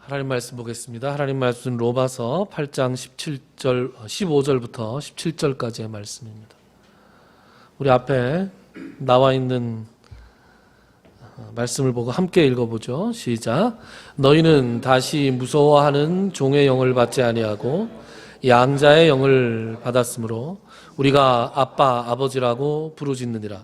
하나님 말씀 보겠습니다. 하나님 말씀 로마서 8장 15절부터 17절까지의 말씀입니다. 우리 앞에 나와 있는 말씀을 보고 함께 읽어보죠. 시작. 너희는 다시 무서워하는 종의 영을 받지 아니하고 양자의 영을 받았으므로 우리가 아빠 아버지라고 부르짖느니라.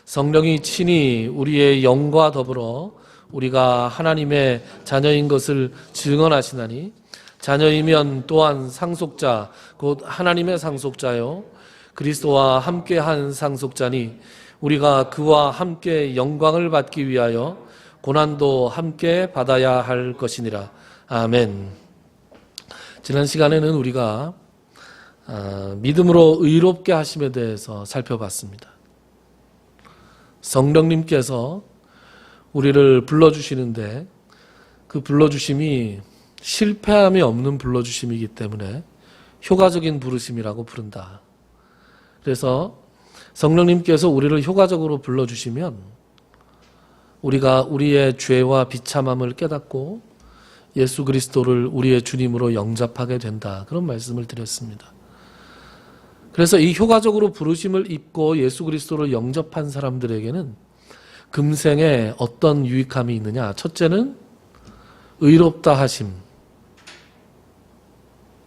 성령이 친히 우리의 영과 더불어 우리가 하나님의 자녀인 것을 증언하시나니 자녀이면 또한 상속자 곧 하나님의 상속자요 그리스도와 함께한 상속자니 우리가 그와 함께 영광을 받기 위하여 고난도 함께 받아야 할 것이니라. 아멘. 지난 시간에는 우리가 믿음으로 의롭게 하심에 대해서 살펴봤습니다. 성령님께서 우리를 불러주시는데 그 불러주심이 실패함이 없는 불러주심이기 때문에 효과적인 부르심이라고 부른다. 그래서 성령님께서 우리를 효과적으로 불러주시면 우리가 우리의 죄와 비참함을 깨닫고 예수 그리스도를 우리의 주님으로 영접하게 된다. 그런 말씀을 드렸습니다. 그래서 이 효과적으로 부르심을 입고 예수 그리스도를 영접한 사람들에게는 금생에 어떤 유익함이 있느냐. 첫째는 의롭다 하심의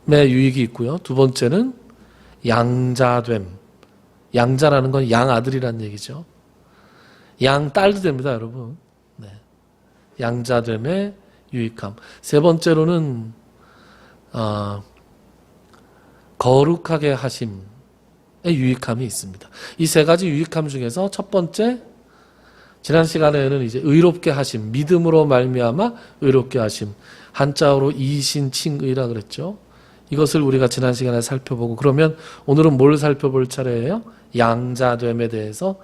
유익이 있고요. 두 번째는 양자됨. 양자라는 건 양아들이라는 얘기죠. 양딸도 됩니다, 여러분. 네. 양자됨의 유익함. 세 번째로는 거룩하게 하심의 유익함이 있습니다. 이 세 가지 유익함 중에서 첫 번째, 지난 시간에는 이제 의롭게 하심, 믿음으로 말미암아 의롭게 하심, 한자어로 이신칭의라 그랬죠. 이것을 우리가 지난 시간에 살펴보고, 그러면 오늘은 뭘 살펴볼 차례예요? 양자됨에 대해서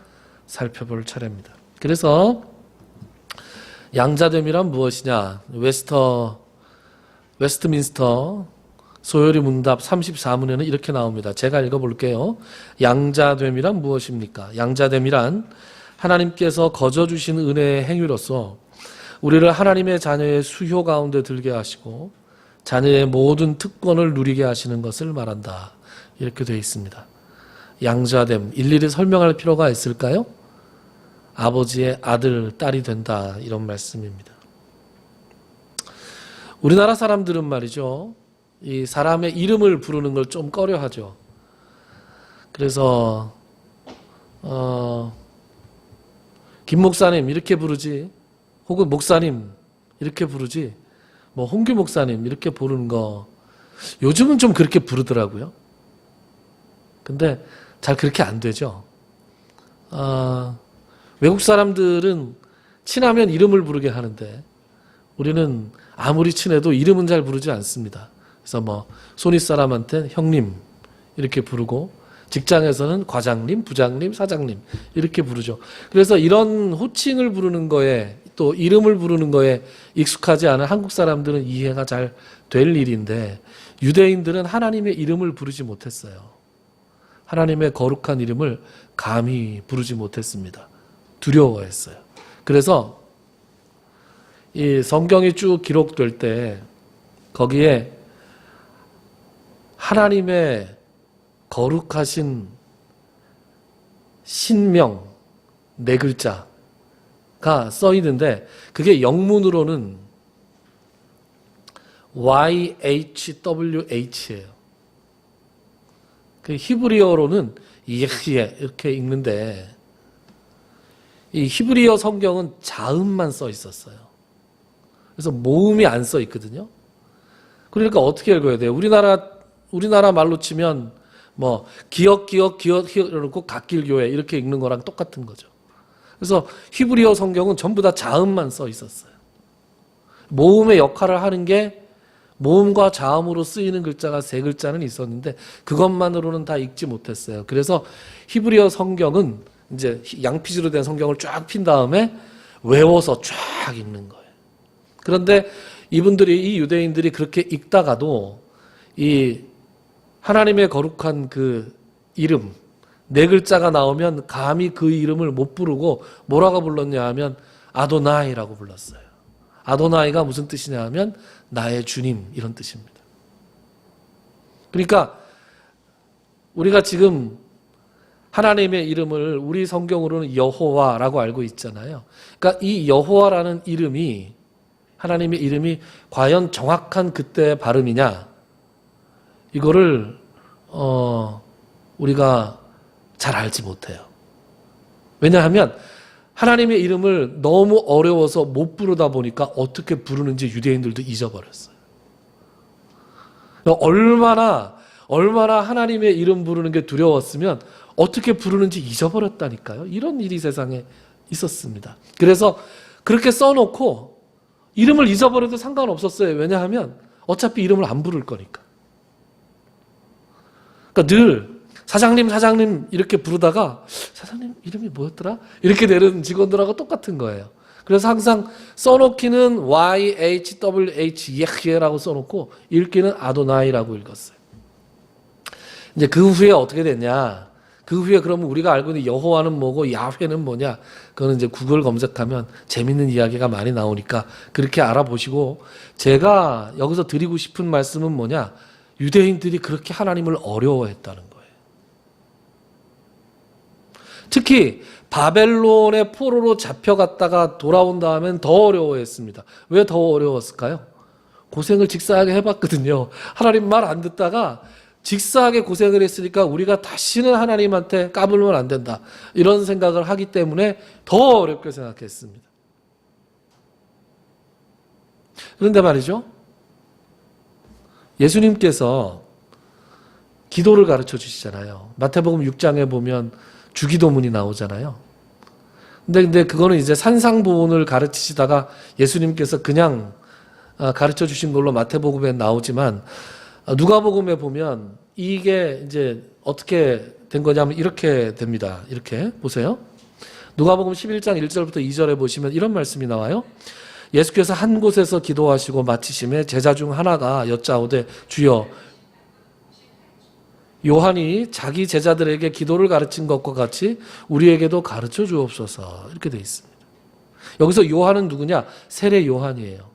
살펴볼 차례입니다. 그래서 양자됨이란 무엇이냐? 웨스트민스터 소요리 문답 34문에는 이렇게 나옵니다. 제가 읽어볼게요. 양자됨이란 무엇입니까? 양자됨이란 하나님께서 거저 주신 은혜의 행위로서 우리를 하나님의 자녀의 수효 가운데 들게 하시고 자녀의 모든 특권을 누리게 하시는 것을 말한다. 이렇게 되어 있습니다. 양자됨, 일일이 설명할 필요가 있을까요? 아버지의 아들, 딸이 된다. 이런 말씀입니다. 우리나라 사람들은 말이죠. 이 사람의 이름을 부르는 걸 좀 꺼려하죠. 그래서 김 목사님 이렇게 부르지, 혹은 목사님 이렇게 부르지, 뭐 홍규 목사님 이렇게 부르는 거 요즘은 좀 그렇게 부르더라고요. 근데 잘 그렇게 안 되죠. 외국 사람들은 친하면 이름을 부르게 하는데 우리는 아무리 친해도 이름은 잘 부르지 않습니다. 그래서 뭐 손윗 사람한테 형님 이렇게 부르고, 직장에서는 과장님, 부장님, 사장님 이렇게 부르죠. 그래서 이런 호칭을 부르는 거에, 또 이름을 부르는 거에 익숙하지 않은 한국 사람들은 이해가 잘 될 일인데, 유대인들은 하나님의 이름을 부르지 못했어요. 하나님의 거룩한 이름을 감히 부르지 못했습니다. 두려워했어요. 그래서 이 성경이 쭉 기록될 때 거기에 하나님의 거룩하신 신명 4글자가 써 있는데, 그게 영문으로는 YHWH예요. 그 히브리어로는 예히에 이렇게 읽는데, 이 히브리어 성경은 자음만 써 있었어요. 그래서 모음이 안 써 있거든요. 그러니까 어떻게 읽어야 돼요? 우리나라 말로 치면 뭐 기억 이러고 갓길교회 이렇게 읽는 거랑 똑같은 거죠. 그래서 히브리어 성경은 전부 다 자음만 써 있었어요. 모음의 역할을 하는 게, 모음과 자음으로 쓰이는 글자가 3글자는 있었는데 그것만으로는 다 읽지 못했어요. 그래서 히브리어 성경은 이제 양피지로 된 성경을 쫙 핀 다음에 외워서 쫙 읽는 거예요. 그런데 이 유대인들이 그렇게 읽다가도 이 하나님의 거룩한 그 이름 4글자가 나오면 감히 그 이름을 못 부르고 뭐라고 불렀냐 하면 아도나이라고 불렀어요. 아도나이가 무슨 뜻이냐 하면 나의 주님 이런 뜻입니다. 그러니까 우리가 지금 하나님의 이름을 우리 성경으로는 여호와라고 알고 있잖아요. 그러니까 이 여호와라는 이름이 하나님의 이름이 과연 정확한 그때의 발음이냐 이거를 우리가 잘 알지 못해요. 왜냐하면 하나님의 이름을 너무 어려워서 못 부르다 보니까 어떻게 부르는지 유대인들도 잊어버렸어요. 얼마나 하나님의 이름 부르는 게 두려웠으면 어떻게 부르는지 잊어버렸다니까요. 이런 일이 세상에 있었습니다. 그래서 그렇게 써놓고 이름을 잊어버려도 상관없었어요. 왜냐하면 어차피 이름을 안 부를 거니까. 그러니까 늘 사장님 이렇게 부르다가 사장님 이름이 뭐였더라? 이렇게 되는 직원들하고 똑같은 거예요. 그래서 항상 써놓기는 YHWH 예흐라고 써놓고 읽기는 아도나이라고 읽었어요. 이제 그 후에 어떻게 됐냐? 그 후에 그러면 우리가 알고 있는 여호와는 뭐고 야훼는 뭐냐? 그거는 이제 구글 검색하면 재밌는 이야기가 많이 나오니까 그렇게 알아보시고 제가 여기서 드리고 싶은 말씀은 뭐냐? 유대인들이 그렇게 하나님을 어려워했다는 거예요. 특히 바벨론의 포로로 잡혀갔다가 돌아온 다음엔 더 어려워했습니다. 왜 더 어려웠을까요? 고생을 직사하게 해봤거든요. 하나님 말 안 듣다가 직사하게 고생을 했으니까 우리가 다시는 하나님한테 까불면 안 된다. 이런 생각을 하기 때문에 더 어렵게 생각했습니다. 그런데 말이죠. 예수님께서 기도를 가르쳐 주시잖아요. 마태복음 6장에 보면 주기도문이 나오잖아요. 근데 그거는 이제 산상보훈을 가르치시다가 예수님께서 그냥 가르쳐 주신 걸로 마태복음에 나오지만 누가복음에 보면 이게 이제 어떻게 된 거냐면 이렇게 됩니다. 이렇게 보세요. 누가복음 11장 1절부터 2절에 보시면 이런 말씀이 나와요. 예수께서 한 곳에서 기도하시고 마치심에 제자 중 하나가 여짜오되 주여 요한이 자기 제자들에게 기도를 가르친 것과 같이 우리에게도 가르쳐 주옵소서 이렇게 되어 있습니다. 여기서 요한은 누구냐? 세례 요한이에요.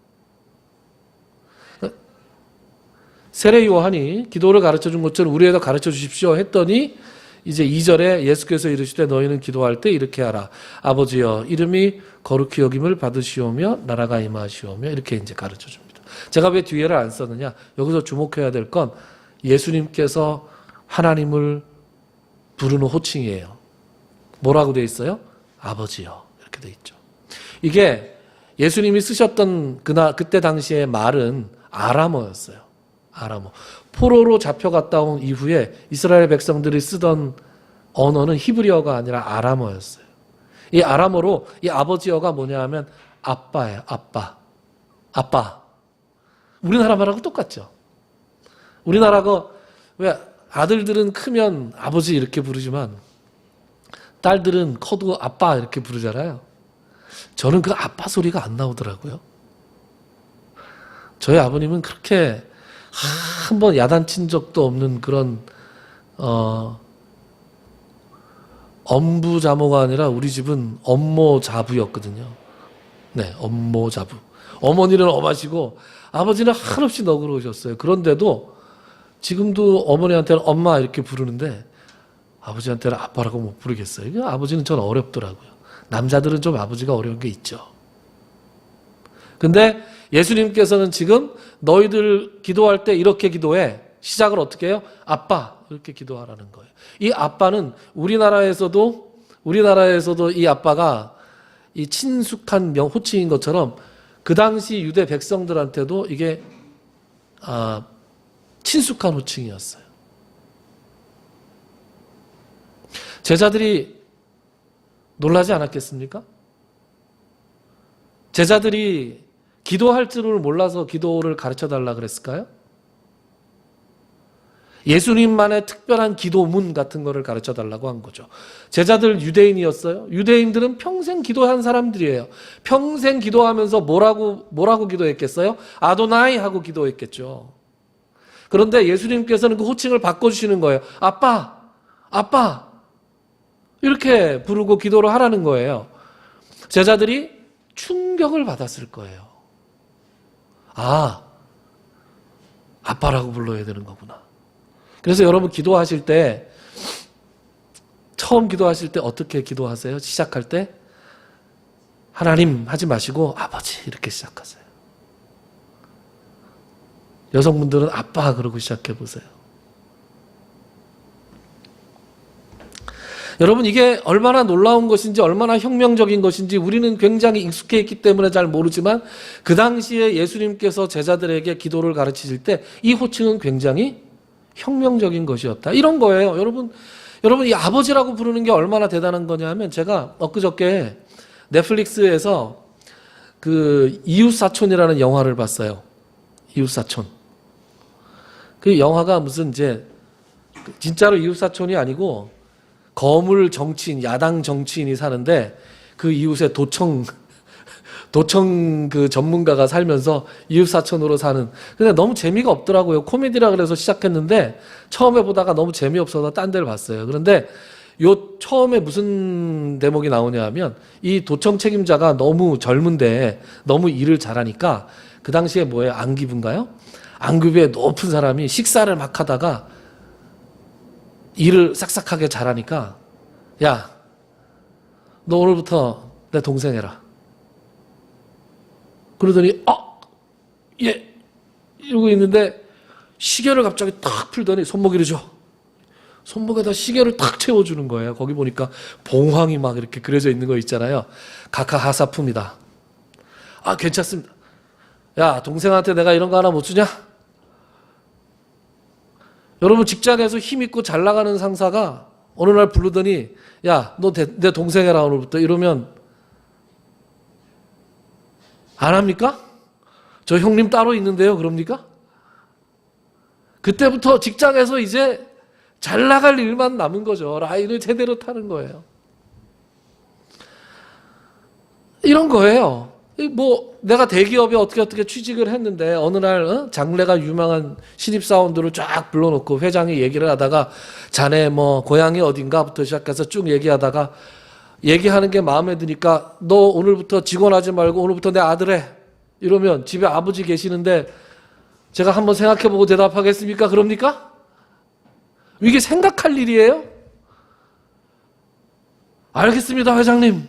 세례 요한이 기도를 가르쳐 준 것처럼 우리에게도 가르쳐 주십시오 했더니 이제 2절에 예수께서 이르시되 너희는 기도할 때 이렇게 하라. 아버지여 이름이 거룩히 여김을 받으시오며 나라가 임하시오며 이렇게 이제 가르쳐 줍니다. 제가 왜 뒤에를 안 썼느냐? 여기서 주목해야 될 건 예수님께서 하나님을 부르는 호칭이에요. 뭐라고 돼 있어요? 아버지요. 이렇게 돼 있죠. 이게 예수님이 쓰셨던 그때 당시의 말은 아람어였어요. 아람어. 포로로 잡혀갔다 온 이후에 이스라엘 백성들이 쓰던 언어는 히브리어가 아니라 아람어였어요. 이 아람어로 이 아버지어가 뭐냐 하면 아빠예요. 아빠. 아빠. 우리나라 말하고 똑같죠. 우리나라가 왜 아들들은 크면 아버지 이렇게 부르지만 딸들은 커도 아빠 이렇게 부르잖아요. 저는 그 아빠 소리가 안 나오더라고요. 저희 아버님은 그렇게 한번 야단친 적도 없는 그런 엄부자모가 아니라 우리 집은 엄모자부였거든요. 네, 엄모자부. 어머니는 엄하시고 아버지는 한없이 너그러우셨어요. 그런데도 지금도 어머니한테는 엄마 이렇게 부르는데 아버지한테는 아빠라고 못 부르겠어요. 아버지는 전 어렵더라고요. 남자들은 좀 아버지가 어려운 게 있죠. 근데 예수님께서는 지금 너희들 기도할 때 이렇게 기도해. 시작을 어떻게 해요? 아빠 이렇게 기도하라는 거예요. 이 아빠는 우리나라에서도 이 아빠가 이 친숙한 호칭인 것처럼 그 당시 유대 백성들한테도 이게 친숙한 호칭이었어요. 제자들이 놀라지 않았겠습니까? 제자들이 기도할 줄을 몰라서 기도를 가르쳐달라 그랬을까요? 예수님만의 특별한 기도문 같은 거를 가르쳐달라고 한 거죠. 제자들 유대인이었어요. 유대인들은 평생 기도한 사람들이에요. 평생 기도하면서 뭐라고 기도했겠어요? 아도나이 하고 기도했겠죠. 그런데 예수님께서는 그 호칭을 바꿔주시는 거예요. 아빠, 아빠 이렇게 부르고 기도를 하라는 거예요. 제자들이 충격을 받았을 거예요. 아, 아빠라고 불러야 되는 거구나. 그래서 여러분 기도하실 때, 처음 기도하실 때 어떻게 기도하세요? 시작할 때 하나님 하지 마시고 아버지 이렇게 시작하세요. 여성분들은 아빠 그러고 시작해 보세요. 여러분 이게 얼마나 놀라운 것인지 얼마나 혁명적인 것인지 우리는 굉장히 익숙해 있기 때문에 잘 모르지만 그 당시에 예수님께서 제자들에게 기도를 가르치실 때 이 호칭은 굉장히 혁명적인 것이었다. 이런 거예요. 여러분 이 아버지라고 부르는 게 얼마나 대단한 거냐면 제가 엊그저께 넷플릭스에서 그 이웃사촌이라는 영화를 봤어요. 이웃사촌. 그 영화가 무슨 이제 진짜로 이웃사촌이 아니고 거물 정치인, 야당 정치인이 사는데 그 이웃에 도청 그 전문가가 살면서 이웃사촌으로 사는. 근데 너무 재미가 없더라고요. 코미디라 그래서 시작했는데 처음에 보다가 너무 재미없어서 딴 데를 봤어요. 그런데 요 처음에 무슨 대목이 나오냐 하면 이 도청 책임자가 너무 젊은데 너무 일을 잘하니까 그 당시에 뭐예요? 안기부인가요? 안기부의 높은 사람이 식사를 막 하다가 일을 싹싹하게 잘하니까 야, 너 오늘부터 내 동생 해라. 그러더니 예 이러고 있는데 시계를 갑자기 탁 풀더니 손목이를 줘. 손목에다 시계를 탁 채워주는 거예요. 거기 보니까 봉황이 막 이렇게 그려져 있는 거 있잖아요. 각하하사품이다. 아 괜찮습니다. 야 동생한테 내가 이런 거 하나 못 주냐? 여러분 직장에서 힘있고 잘 나가는 상사가 어느 날 부르더니 야 너 내 동생 해라 오늘부터 이러면 안 합니까? 저 형님 따로 있는데요 그럽니까? 그때부터 직장에서 이제 잘 나갈 일만 남은 거죠. 라인을 제대로 타는 거예요. 이런 거예요. 뭐 내가 대기업에 어떻게 취직을 했는데 어느 날 장래가 유망한 신입사원들을 쫙 불러놓고 회장이 얘기를 하다가 자네 뭐 고향이 어딘가부터 시작해서 쭉 얘기하다가 얘기하는 게 마음에 드니까 너 오늘부터 직원 하지 말고 오늘부터 내 아들 해. 이러면 집에 아버지 계시는데 제가 한번 생각해보고 대답하겠습니까? 그럽니까? 이게 생각할 일이에요? 알겠습니다 회장님.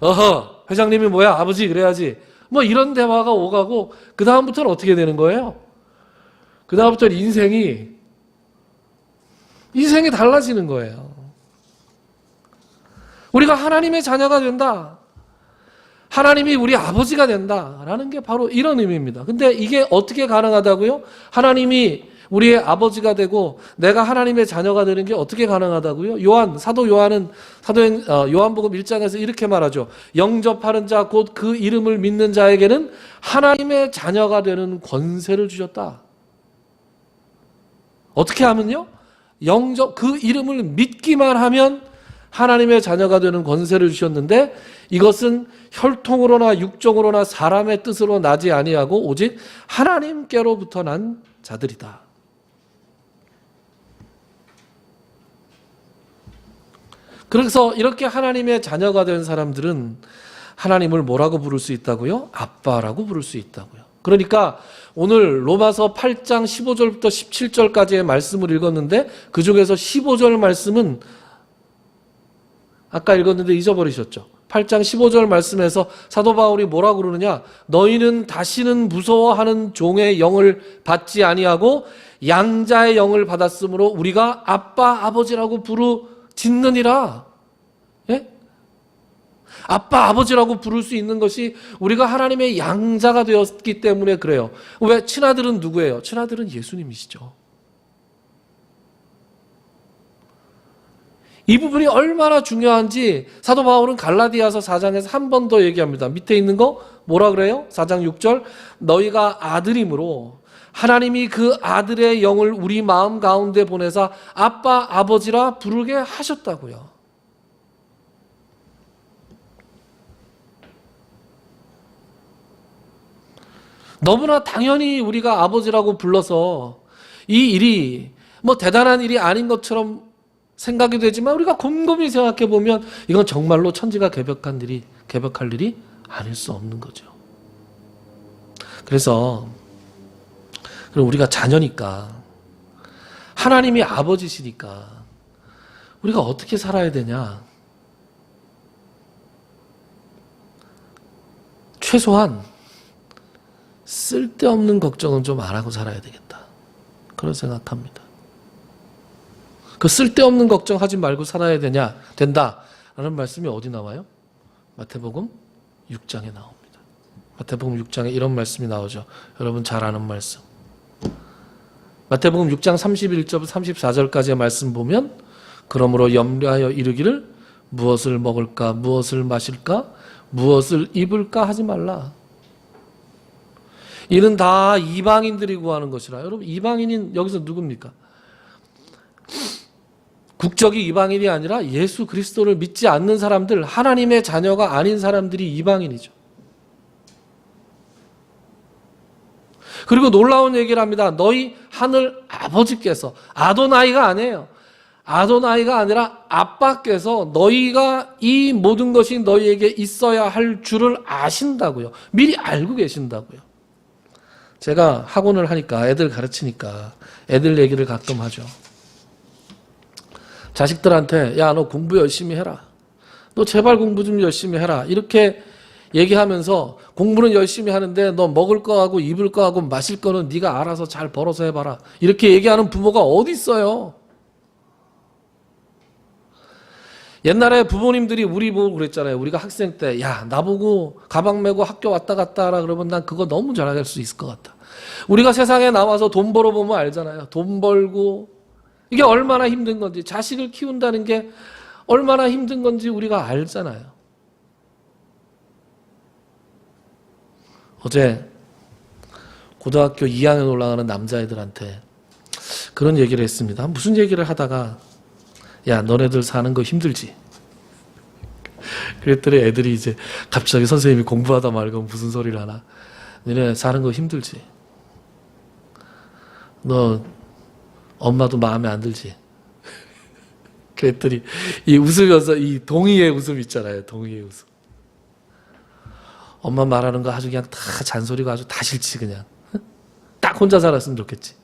어허 회장님이 뭐야 아버지 그래야지. 뭐 이런 대화가 오가고 그 다음부터는 어떻게 되는 거예요? 그 다음부터는 인생이 달라지는 거예요. 우리가 하나님의 자녀가 된다. 하나님이 우리 아버지가 된다라는 게 바로 이런 의미입니다. 근데 이게 어떻게 가능하다고요? 하나님이 우리의 아버지가 되고 내가 하나님의 자녀가 되는 게 어떻게 가능하다고요? 사도 요한은 요한복음 1장에서 이렇게 말하죠. 영접하는 자 곧 그 이름을 믿는 자에게는 하나님의 자녀가 되는 권세를 주셨다. 어떻게 하면요? 그 이름을 믿기만 하면 하나님의 자녀가 되는 권세를 주셨는데 이것은 혈통으로나 육정으로나 사람의 뜻으로 나지 아니하고 오직 하나님께로부터 난 자들이다. 그래서 이렇게 하나님의 자녀가 된 사람들은 하나님을 뭐라고 부를 수 있다고요? 아빠라고 부를 수 있다고요. 그러니까 오늘 로마서 8장 15절부터 17절까지의 말씀을 읽었는데 그 중에서 15절 말씀은 아까 읽었는데 잊어버리셨죠. 8장 15절 말씀에서 사도 바울이 뭐라고 그러느냐? 너희는 다시는 무서워하는 종의 영을 받지 아니하고 양자의 영을 받았으므로 우리가 아빠 아버지라고 부르짖느니라. 예? 아빠 아버지라고 부를 수 있는 것이 우리가 하나님의 양자가 되었기 때문에 그래요. 왜? 친아들은 누구예요? 친아들은 예수님이시죠. 이 부분이 얼마나 중요한지 사도 바울은 갈라디아서 4장에서 한 번 더 얘기합니다. 밑에 있는 거 뭐라 그래요? 4장 6절 너희가 아들이므로 하나님이 그 아들의 영을 우리 마음 가운데 보내사 아빠 아버지라 부르게 하셨다고요. 너무나 당연히 우리가 아버지라고 불러서 이 일이 뭐 대단한 일이 아닌 것처럼 생각이 되지만 우리가 곰곰이 생각해 보면 이건 정말로 천지가 개벽할 일이 아닐 수 없는 거죠. 그래서 우리가 자녀니까, 하나님이 아버지시니까 우리가 어떻게 살아야 되냐? 최소한 쓸데없는 걱정은 좀 안 하고 살아야 되겠다. 그런 생각합니다. 그 쓸데없는 걱정하지 말고 살아야 된다라는 말씀이 어디 나와요? 마태복음 6장에 나옵니다. 마태복음 6장에 이런 말씀이 나오죠. 여러분 잘 아는 말씀. 마태복음 6장 31절 34절까지의 말씀 보면, 그러므로 염려하여 이르기를 무엇을 먹을까, 무엇을 마실까, 무엇을 입을까 하지 말라. 이는 다 이방인들이 구하는 것이라. 여러분, 이방인인 여기서 누굽니까? 국적이 이방인이 아니라 예수 그리스도를 믿지 않는 사람들, 하나님의 자녀가 아닌 사람들이 이방인이죠. 그리고 놀라운 얘기를 합니다. 너희 하늘 아버지께서, 아도나이가 아니에요. 아도나이가 아니라 아빠께서 너희가 이 모든 것이 너희에게 있어야 할 줄을 아신다고요. 미리 알고 계신다고요. 제가 학원을 하니까, 애들 가르치니까 애들 얘기를 가끔 하죠. 자식들한테 야, 너 공부 열심히 해라. 너 제발 공부 좀 열심히 해라. 이렇게 얘기하면서 공부는 열심히 하는데 너 먹을 거하고 입을 거하고 마실 거는 네가 알아서 잘 벌어서 해봐라. 이렇게 얘기하는 부모가 어디 있어요? 옛날에 부모님들이 우리 보고 그랬잖아요. 우리가 학생 때, 야, 나보고 가방 메고 학교 왔다 갔다 하라 그러면 난 그거 너무 잘할 수 있을 것 같다. 우리가 세상에 나와서 돈 벌어보면 알잖아요. 돈 벌고 이게 얼마나 힘든 건지, 자식을 키운다는 게 얼마나 힘든 건지 우리가 알잖아요. 어제 고등학교 2학년 올라가는 남자애들한테 그런 얘기를 했습니다. 무슨 얘기를 하다가, 야, 너네들 사는 거 힘들지? 그랬더니 애들이 이제 갑자기 선생님이 공부하다 말고 무슨 소리를 하나? 너네 사는 거 힘들지? 너 엄마도 마음에 안 들지? 그랬더니 이 웃으면서 이 동의의 웃음 있잖아요. 동의의 웃음. 엄마 말하는 거 아주 그냥 다 잔소리가 아주 다 싫지 그냥. 딱 혼자 살았으면 좋겠지.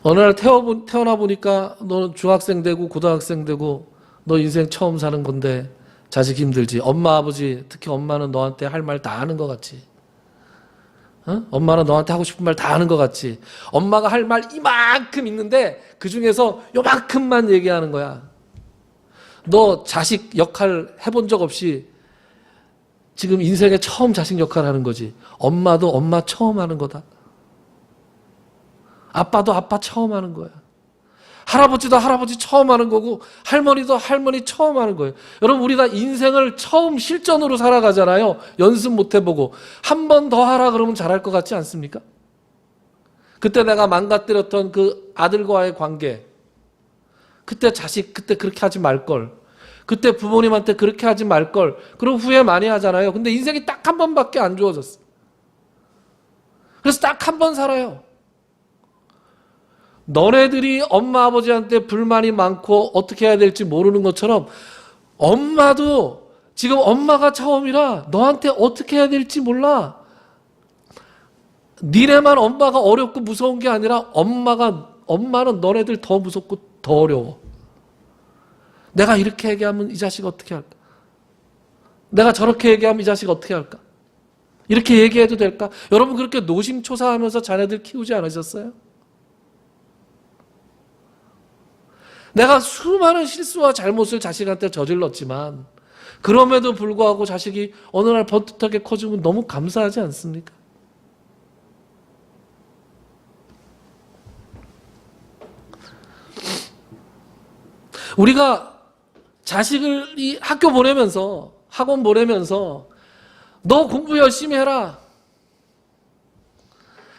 어느 날 태어나 보니까 너는 중학생 되고 고등학생 되고 너 인생 처음 사는 건데 자식 힘들지. 엄마 아버지, 특히 엄마는 너한테 할 말 다 하는 것 같지. 어? 엄마는 너한테 하고 싶은 말 다 하는 것 같지. 엄마가 할 말 이만큼 있는데 그 중에서 요만큼만 얘기하는 거야. 너 자식 역할 해본 적 없이 지금 인생에 처음 자식 역할 하는 거지. 엄마도 엄마 처음 하는 거다. 아빠도 아빠 처음 하는 거야. 할아버지도 할아버지 처음 하는 거고, 할머니도 할머니 처음 하는 거예요. 여러분, 우리 다 인생을 처음 실전으로 살아가잖아요. 연습 못 해보고. 한 번 더 하라 그러면 잘할 것 같지 않습니까? 그때 내가 망가뜨렸던 그 아들과의 관계, 그때 자식 그때 그렇게 하지 말걸, 그때 부모님한테 그렇게 하지 말걸, 그런 후회 많이 하잖아요. 근데 인생이 딱 한 번밖에 안 주어졌어. 그래서 딱 한 번 살아요. 너네들이 엄마 아버지한테 불만이 많고 어떻게 해야 될지 모르는 것처럼 엄마도 지금 엄마가 처음이라 너한테 어떻게 해야 될지 몰라. 니네만 엄마가 어렵고 무서운 게 아니라 엄마는 너네들 더 무섭고 더 어려워. 내가 이렇게 얘기하면 이 자식 어떻게 할까? 내가 저렇게 얘기하면 이 자식 어떻게 할까? 이렇게 얘기해도 될까? 여러분 그렇게 노심초사하면서 자녀들 키우지 않으셨어요? 내가 수많은 실수와 잘못을 자식한테 저질렀지만 그럼에도 불구하고 자식이 어느 날 번듯하게 커지면 너무 감사하지 않습니까? 우리가 자식을 이 학교 보내면서, 학원 보내면서 너 공부 열심히 해라.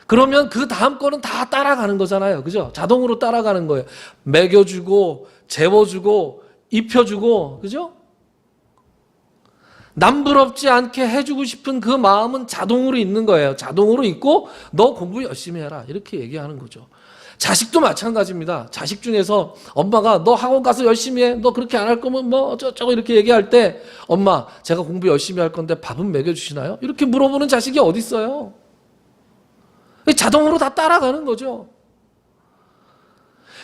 그러면 그 다음 거는 다 따라가는 거잖아요. 그죠? 자동으로 따라가는 거예요. 먹여주고, 재워주고, 입혀주고, 그죠? 남부럽지 않게 해주고 싶은 그 마음은 자동으로 있는 거예요. 자동으로 있고, 너 공부 열심히 해라. 이렇게 얘기하는 거죠. 자식도 마찬가지입니다. 자식 중에서 엄마가 너 학원 가서 열심히 해. 너 그렇게 안 할 거면 뭐 어쩌고 이렇게 얘기할 때 엄마 제가 공부 열심히 할 건데 밥은 먹여주시나요? 이렇게 물어보는 자식이 어디 있어요? 자동으로 다 따라가는 거죠.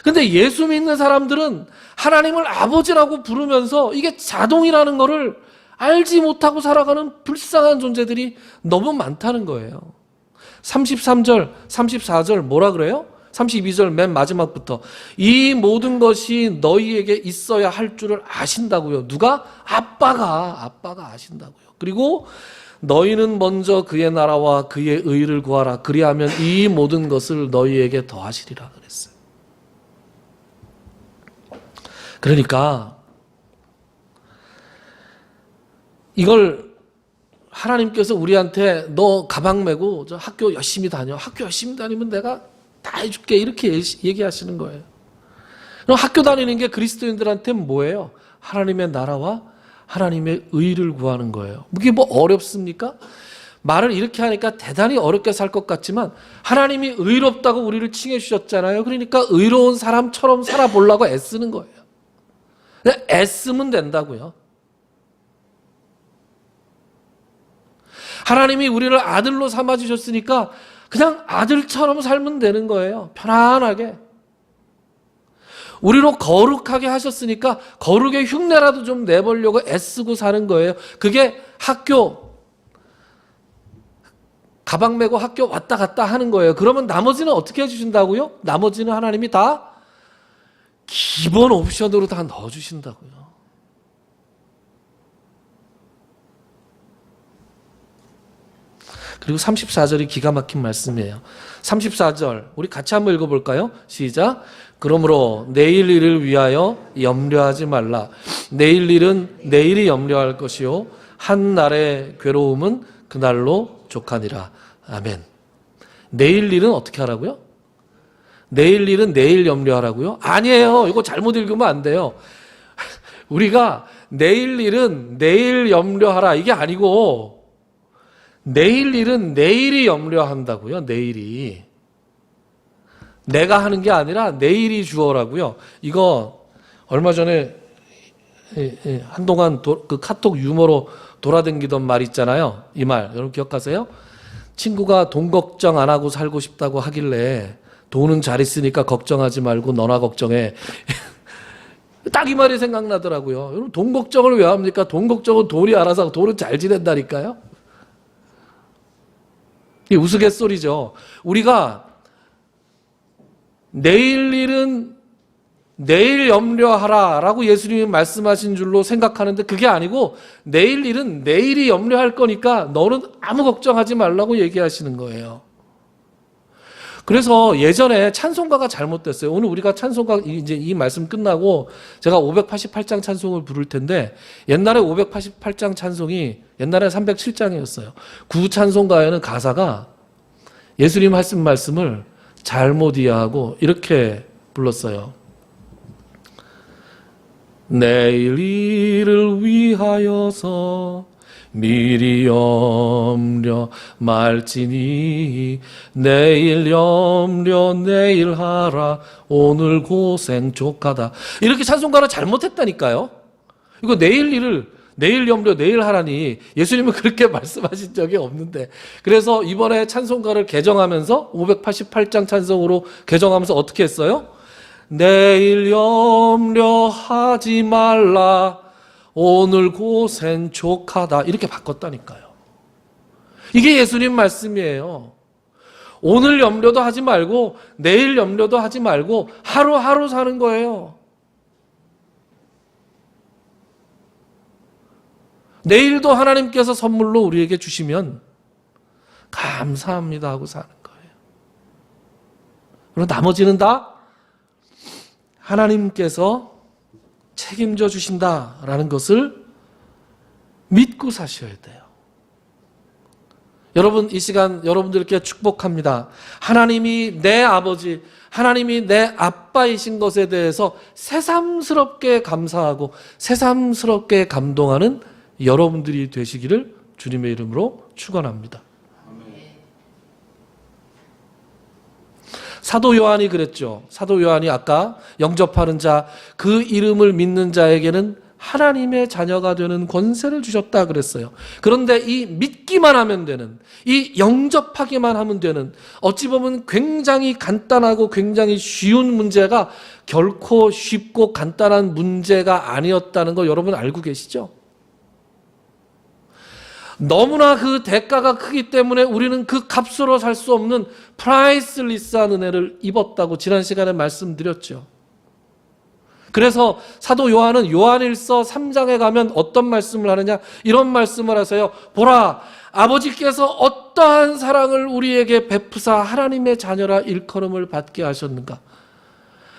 근데 예수 믿는 사람들은 하나님을 아버지라고 부르면서 이게 자동이라는 거를 알지 못하고 살아가는 불쌍한 존재들이 너무 많다는 거예요. 33절, 34절 뭐라 그래요? 32절 맨 마지막부터 이 모든 것이 너희에게 있어야 할 줄을 아신다고요. 누가? 아빠가 아신다고요. 그리고 너희는 먼저 그의 나라와 그의 의를 구하라. 그리하면 이 모든 것을 너희에게 더하시리라 그랬어요. 그러니까 이걸 하나님께서 우리한테 너 가방 메고 저 학교 열심히 다녀. 학교 열심히 다니면 내가 다 해줄게. 이렇게 얘기하시는 거예요. 그럼 학교 다니는 게 그리스도인들한테는 뭐예요? 하나님의 나라와 하나님의 의를 구하는 거예요. 이게 뭐 어렵습니까? 말을 이렇게 하니까 대단히 어렵게 살 것 같지만 하나님이 의롭다고 우리를 칭해 주셨잖아요. 그러니까 의로운 사람처럼 살아보려고 애쓰는 거예요. 애쓰면 된다고요. 하나님이 우리를 아들로 삼아주셨으니까 그냥 아들처럼 살면 되는 거예요. 편안하게. 우리로 거룩하게 하셨으니까 거룩의 흉내라도 좀 내보려고 애쓰고 사는 거예요. 그게 학교, 가방 메고 학교 왔다 갔다 하는 거예요. 그러면 나머지는 어떻게 해주신다고요? 나머지는 하나님이 다 기본 옵션으로 다 넣어주신다고요. 그리고 34절이 기가 막힌 말씀이에요. 34절 우리 같이 한번 읽어볼까요? 시작. 그러므로 내일 일을 위하여 염려하지 말라. 내일 일은 내일이 염려할 것이요 한 날의 괴로움은 그날로 족하니라. 아멘. 내일 일은 어떻게 하라고요? 내일 일은 내일 염려하라고요? 아니에요. 이거 잘못 읽으면 안 돼요. 우리가 내일 일은 내일 염려하라 이게 아니고 내일 일은 내일이 염려한다고요. 내일이. 내가 하는 게 아니라 내일이 주어라고요. 이거 얼마 전에 한동안 그 카톡 유머로 돌아다니던 말 있잖아요. 이 말 여러분 기억하세요? 친구가 돈 걱정 안 하고 살고 싶다고 하길래 돈은 잘 있으니까 걱정하지 말고 너나 걱정해. 딱 이 말이 생각나더라고요. 여러분 돈 걱정을 왜 합니까? 돈 걱정은 돈이 알아서 하고 돈은 잘 지낸다니까요. 이 우스갯소리죠. 우리가 내일 일은 내일 염려하라 라고 예수님이 말씀하신 줄로 생각하는데 그게 아니고 내일 일은 내일이 염려할 거니까 너는 아무 걱정하지 말라고 얘기하시는 거예요. 그래서 예전에 찬송가가 잘못됐어요. 오늘 우리가 찬송가 이제 이 말씀 끝나고 제가 588장 찬송을 부를 텐데 옛날에 588장 찬송이 옛날에 307장이었어요. 구 찬송가에는 가사가 예수님 하신 말씀을 잘못 이해하고 이렇게 불렀어요. 내일 일을 위하여서 미리 염려 말지니 내일 염려 내일 하라 오늘 고생 족하다. 이렇게 찬송가를 잘못했다니까요. 이거 내일 일을 내일 염려 내일 하라니 예수님은 그렇게 말씀하신 적이 없는데 그래서 이번에 찬송가를 개정하면서 588장 찬송으로 개정하면서 어떻게 했어요? 내일 염려하지 말라 오늘 고생 족하다 이렇게 바꿨다니까요. 이게 예수님 말씀이에요. 오늘 염려도 하지 말고 내일 염려도 하지 말고 하루하루 사는 거예요. 내일도 하나님께서 선물로 우리에게 주시면 감사합니다 하고 사는 거예요. 그리고 나머지는 다 하나님께서 책임져 주신다라는 것을 믿고 사셔야 돼요. 여러분 이 시간 여러분들께 축복합니다. 하나님이 내 아버지, 하나님이 내 아빠이신 것에 대해서 새삼스럽게 감사하고 새삼스럽게 감동하는 여러분들이 되시기를 주님의 이름으로 축원합니다. 사도 요한이 그랬죠. 사도 요한이 아까 영접하는 자, 그 이름을 믿는 자에게는 하나님의 자녀가 되는 권세를 주셨다 그랬어요. 그런데 이 믿기만 하면 되는, 이 영접하기만 하면 되는, 어찌 보면 굉장히 간단하고 굉장히 쉬운 문제가 결코 쉽고 간단한 문제가 아니었다는 거 여러분 알고 계시죠? 너무나 그 대가가 크기 때문에 우리는 그 값으로 살 수 없는 프라이슬리스한 은혜를 입었다고 지난 시간에 말씀드렸죠. 그래서 사도 요한은 요한일서 3장에 가면 어떤 말씀을 하느냐, 이런 말씀을 하세요. 보라, 아버지께서 어떠한 사랑을 우리에게 베푸사 하나님의 자녀라 일컬음을 받게 하셨는가.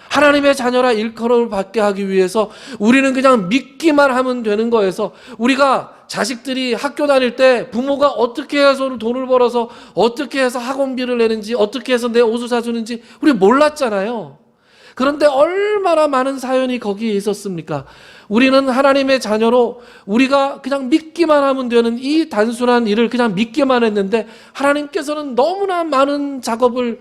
하나님의 자녀라 일컬음을 받게 하기 위해서 우리는 그냥 믿기만 하면 되는 거에서, 우리가 자식들이 학교 다닐 때 부모가 어떻게 해서 돈을 벌어서 어떻게 해서 학원비를 내는지, 어떻게 해서 내 옷을 사주는지 우리 몰랐잖아요. 그런데 얼마나 많은 사연이 거기에 있었습니까? 우리는 하나님의 자녀로 우리가 그냥 믿기만 하면 되는 이 단순한 일을 그냥 믿기만 했는데, 하나님께서는 너무나 많은 작업을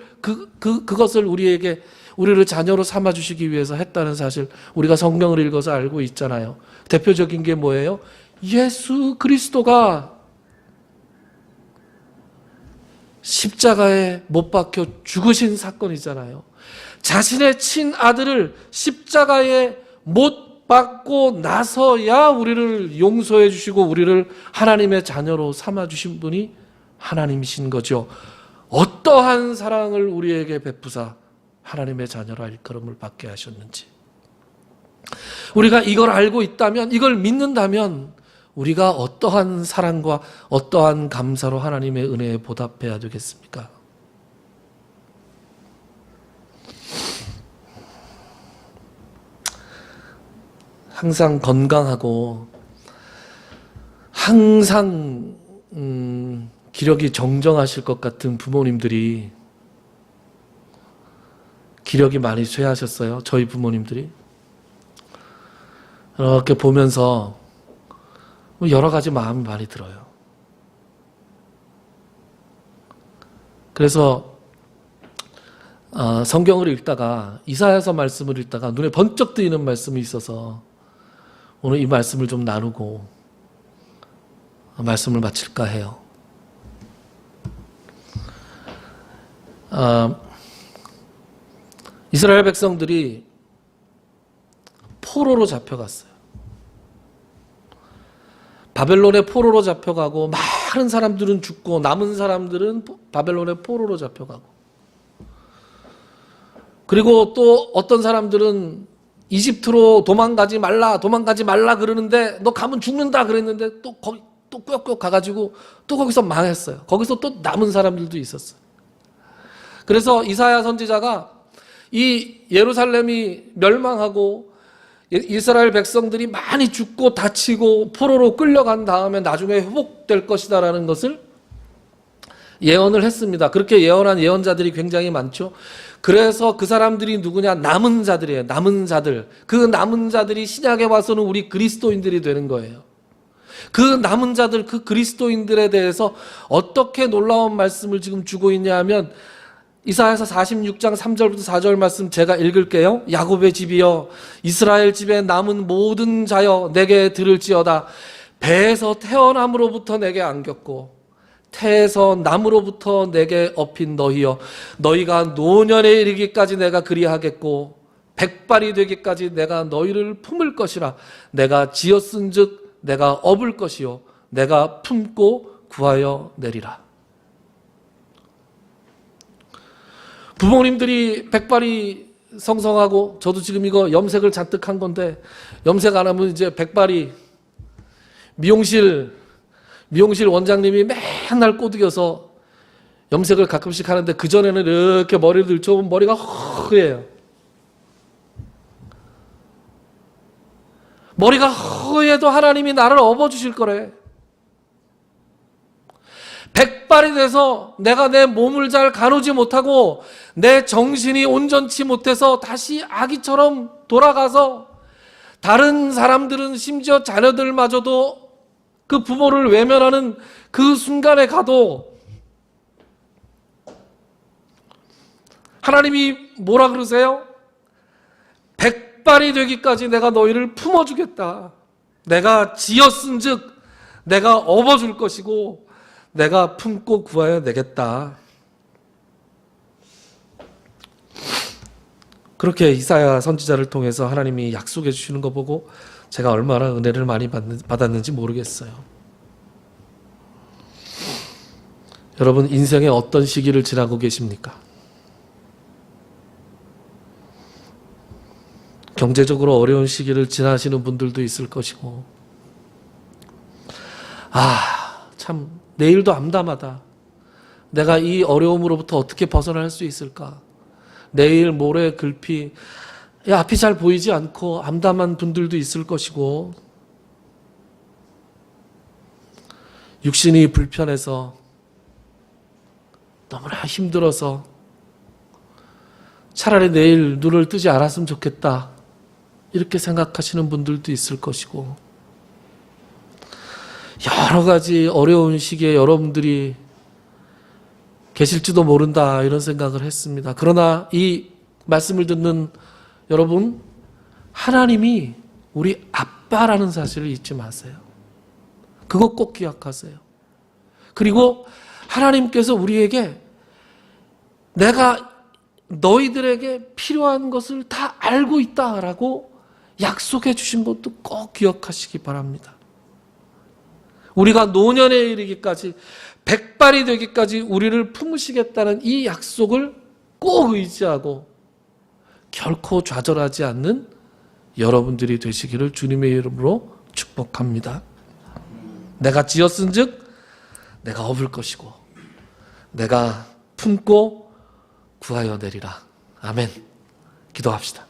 그것을 우리를 자녀로 삼아주시기 위해서 했다는 사실, 우리가 성경을 읽어서 알고 있잖아요. 대표적인 게 뭐예요? 예수 그리스도가 십자가에 못 박혀 죽으신 사건이잖아요. 자신의 친아들을 십자가에 못 박고 나서야 우리를 용서해 주시고 우리를 하나님의 자녀로 삼아주신 분이 하나님이신 거죠. 어떠한 사랑을 우리에게 베푸사 하나님의 자녀라 일컬음을 받게 하셨는지, 우리가 이걸 알고 있다면, 이걸 믿는다면 우리가 어떠한 사랑과 어떠한 감사로 하나님의 은혜에 보답해야 되겠습니까? 항상 건강하고 항상 기력이 정정하실 것 같은 부모님들이 기력이 많이 쇠하셨어요. 저희 부모님들이. 이렇게 보면서 여러 가지 마음이 많이 들어요. 그래서 성경을 읽다가, 이사야서 말씀을 읽다가 눈에 번쩍 뜨이는 말씀이 있어서 오늘 이 말씀을 좀 나누고 말씀을 마칠까 해요. 이스라엘 백성들이 포로로 잡혀갔어요. 바벨론의 포로로 잡혀가고, 많은 사람들은 죽고 남은 사람들은 바벨론의 포로로 잡혀가고, 그리고 또 어떤 사람들은 이집트로 도망가지 말라 그러는데, 너 가면 죽는다 그랬는데 또 거기 또 꾸역꾸역 가가지고 또 거기서 망했어요. 거기서 또 남은 사람들도 있었어요. 그래서 이사야 선지자가 이 예루살렘이 멸망하고 이스라엘 백성들이 많이 죽고 다치고 포로로 끌려간 다음에 나중에 회복될 것이다라는 것을 예언을 했습니다. 그렇게 예언한 예언자들이 굉장히 많죠. 그래서 그 사람들이 누구냐? 남은 자들이에요. 남은 자들. 그 남은 자들이 신약에 와서는 우리 그리스도인들이 되는 거예요. 그 남은 자들, 그 그리스도인들에 대해서 어떻게 놀라운 말씀을 지금 주고 있냐 하면, 이사야서 46장 3절부터 4절 말씀 제가 읽을게요. 야곱의 집이여, 이스라엘 집에 남은 모든 자여, 내게 들을지어다. 배에서 태어남으로부터 내게 안겼고 태에서 남으로부터 내게 업힌 너희여, 너희가 노년에 이르기까지 내가 그리하겠고 백발이 되기까지 내가 너희를 품을 것이라. 내가 지었은즉 내가 업을 것이요 내가 품고 구하여 내리라. 부모님들이 백발이 성성하고, 저도 지금 이거 염색을 잔뜩 한 건데, 염색 안 하면 이제 백발이, 미용실 원장님이 맨날 꼬드겨서 염색을 가끔씩 하는데, 그전에는 이렇게 머리를 들쳐보면 머리가 허해요. 머리가 허해도 하나님이 나를 업어주실 거래. 백발이 돼서 내가 내 몸을 잘 가누지 못하고 내 정신이 온전치 못해서 다시 아기처럼 돌아가서, 다른 사람들은 심지어 자녀들마저도 그 부모를 외면하는 그 순간에 가도 하나님이 뭐라 그러세요? 백발이 되기까지 내가 너희를 품어주겠다. 내가 지었은즉 내가 업어줄 것이고 내가 품고 구하여 내겠다. 그렇게 이사야 선지자를 통해서 하나님이 약속해 주시는 거 보고 제가 얼마나 은혜를 많이 받았는지 모르겠어요. 여러분, 인생의 어떤 시기를 지나고 계십니까? 경제적으로 어려운 시기를 지나시는 분들도 있을 것이고, 참 내일도 암담하다. 내가 이 어려움으로부터 어떻게 벗어날 수 있을까? 내일 모레 글피 앞이 잘 보이지 않고 암담한 분들도 있을 것이고, 육신이 불편해서 너무나 힘들어서 차라리 내일 눈을 뜨지 않았으면 좋겠다 이렇게 생각하시는 분들도 있을 것이고, 여러 가지 어려운 시기에 여러분들이 계실지도 모른다 이런 생각을 했습니다. 그러나 이 말씀을 듣는 여러분, 하나님이 우리 아빠라는 사실을 잊지 마세요. 그거 꼭 기억하세요. 그리고 하나님께서 우리에게 내가 너희들에게 필요한 것을 다 알고 있다라고 약속해 주신 것도 꼭 기억하시기 바랍니다. 우리가 노년에 이르기까지 백발이 되기까지 우리를 품으시겠다는 이 약속을 꼭 의지하고 결코 좌절하지 않는 여러분들이 되시기를 주님의 이름으로 축복합니다. 내가 지었은즉 내가 업을 것이고 내가 품고 구하여 내리라. 아멘. 기도합시다.